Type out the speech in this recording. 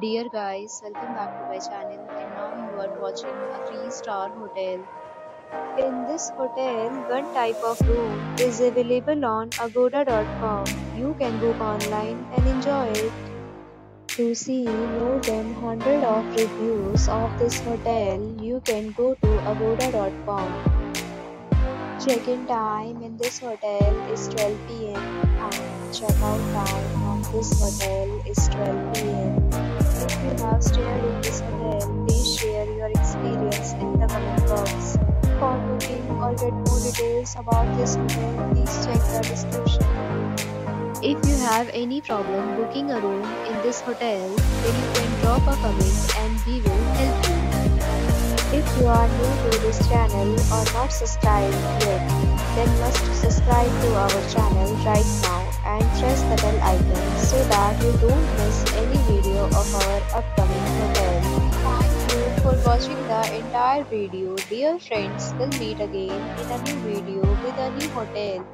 Dear guys, welcome back to my channel and now you are watching a 3-star hotel. In this hotel, one type of room is available on agoda.com. You can book online and enjoy it. To see more than 100 of reviews of this hotel, you can go to agoda.com. Check-in time in this hotel is 12 p.m. and check-out time of this hotel is 12 p.m. If you have stayed in this hotel, please share your experience in the comment box. For booking or get more details about this hotel, please check the description. If you have any problem booking a room in this hotel, then you can drop a comment and we will help you. If you are new to this channel or not subscribed yet, then must subscribe to our channel right now and press the bell icon so that you don't miss any video of our upcoming hotel. Thank you for watching the entire video. Dear friends, we'll meet again in a new video with a new hotel.